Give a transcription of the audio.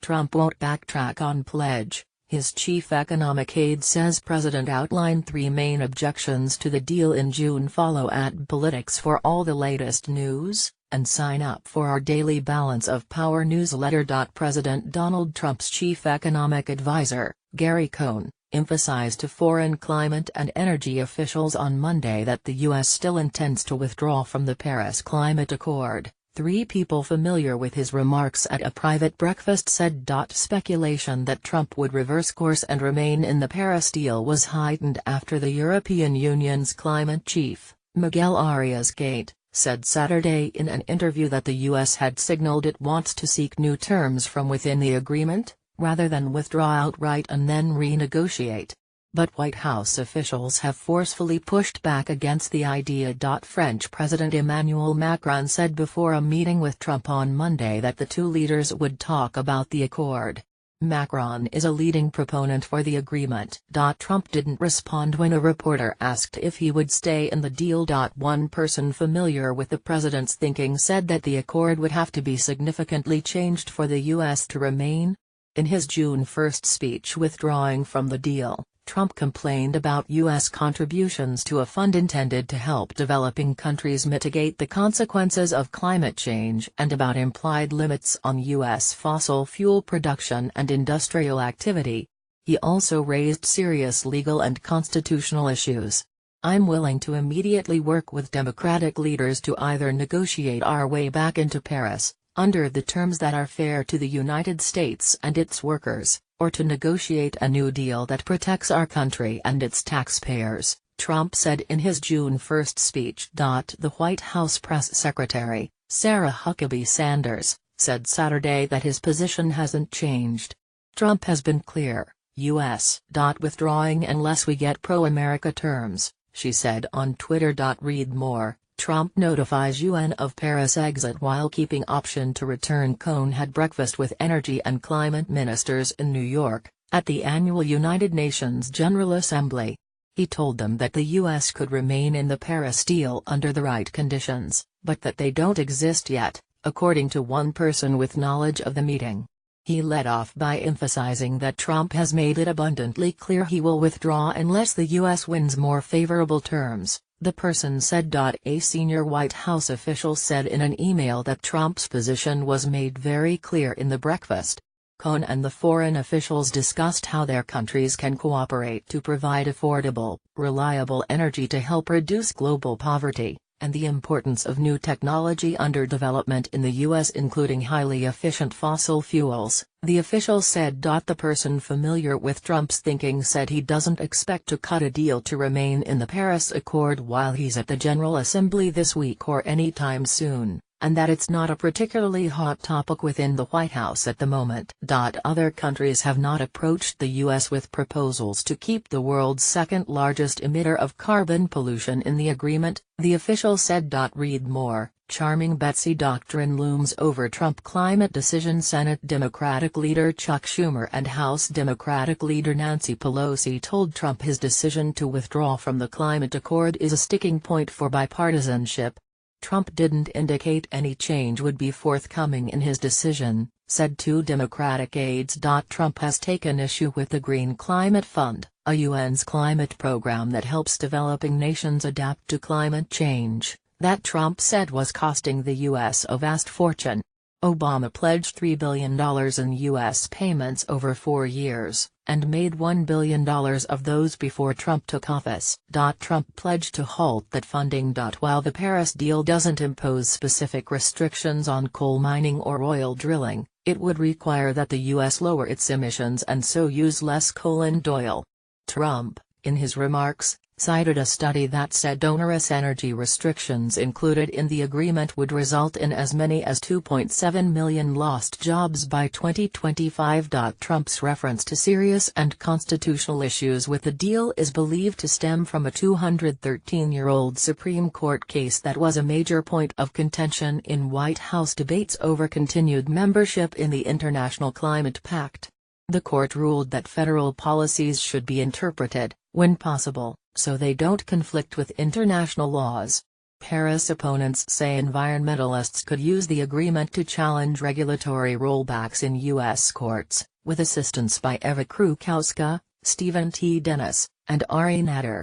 Trump won't backtrack on pledge. His chief economic aide says president outlined three main objections to the deal in June. Follow @Politics for all the latest news, and sign up for our daily Balance of Power newsletter. President Donald Trump's chief economic advisor, Gary Cohn, emphasized to foreign climate and energy officials on Monday that the U.S. still intends to withdraw from the Paris Climate Accord. Three people familiar with his remarks at a private breakfast said. Speculation that Trump would reverse course and remain in the Paris deal was heightened after the European Union's climate chief, Miguel Arias Gate, said Saturday in an interview that the U.S. had signaled it wants to seek new terms from within the agreement, rather than withdraw outright and then renegotiate. But White House officials have forcefully pushed back against the idea. French President Emmanuel Macron said before a meeting with Trump on Monday that the two leaders would talk about the accord. Macron is a leading proponent for the agreement. Trump didn't respond when a reporter asked if he would stay in the deal. One person familiar with the president's thinking said that the accord would have to be significantly changed for the U.S. to remain. In his June 1 speech withdrawing from the deal, Trump complained about U.S. contributions to a fund intended to help developing countries mitigate the consequences of climate change and about implied limits on U.S. fossil fuel production and industrial activity. He also raised serious legal and constitutional issues. "I'm willing to immediately work with Democratic leaders to either negotiate our way back into Paris, under the terms that are fair to the United States and its workers, or to negotiate a new deal that protects our country and its taxpayers," Trump said in his June 1 speech. The White House press secretary, Sarah Huckabee Sanders, said Saturday that his position hasn't changed. "Trump has been clear, U.S. withdrawing unless we get pro-America terms," she said on Twitter. Read more. Trump notifies UN of Paris exit while keeping option to return. Cohn had breakfast with energy and climate ministers in New York, at the annual United Nations General Assembly. He told them that the U.S. could remain in the Paris deal under the right conditions, but that they don't exist yet, according to one person with knowledge of the meeting. He led off by emphasizing that Trump has made it abundantly clear he will withdraw unless the U.S. wins more favorable terms, the person said. A senior White House official said in an email that Trump's position was made very clear in the breakfast. Cohn and the foreign officials discussed how their countries can cooperate to provide affordable, reliable energy to help reduce global poverty, and the importance of new technology under development in the U.S. including highly efficient fossil fuels, the official said. The person familiar with Trump's thinking said he doesn't expect to cut a deal to remain in the Paris Accord while he's at the General Assembly this week or anytime soon, and that it's not a particularly hot topic within the White House at the moment. Other countries have not approached the U.S. with proposals to keep the world's second-largest emitter of carbon pollution in the agreement, the official said. Read more. Charming Betsy doctrine looms over Trump climate decision. Senate Democratic leader Chuck Schumer and House Democratic leader Nancy Pelosi told Trump his decision to withdraw from the climate accord is a sticking point for bipartisanship. Trump didn't indicate any change would be forthcoming in his decision, said two Democratic aides. Trump has taken issue with the Green Climate Fund, a UN's climate program that helps developing nations adapt to climate change, that Trump said was costing the U.S. a vast fortune. Obama pledged $3 billion in U.S. payments over 4 years, and made $1 billion of those before Trump took office. Trump pledged to halt that funding. While the Paris deal doesn't impose specific restrictions on coal mining or oil drilling, it would require that the U.S. lower its emissions and so use less coal and oil. Trump, in his remarks, cited a study that said onerous energy restrictions included in the agreement would result in as many as 2.7 million lost jobs by 2025. Trump's reference to serious and constitutional issues with the deal is believed to stem from a 213-year-old Supreme Court case that was a major point of contention in White House debates over continued membership in the International Climate Pact. The court ruled that federal policies should be interpreted, when possible, so they don't conflict with international laws. Paris opponents say environmentalists could use the agreement to challenge regulatory rollbacks in U.S. courts, with assistance by Eva Krukowska, Stephen T. Dennis, and Ari Natter.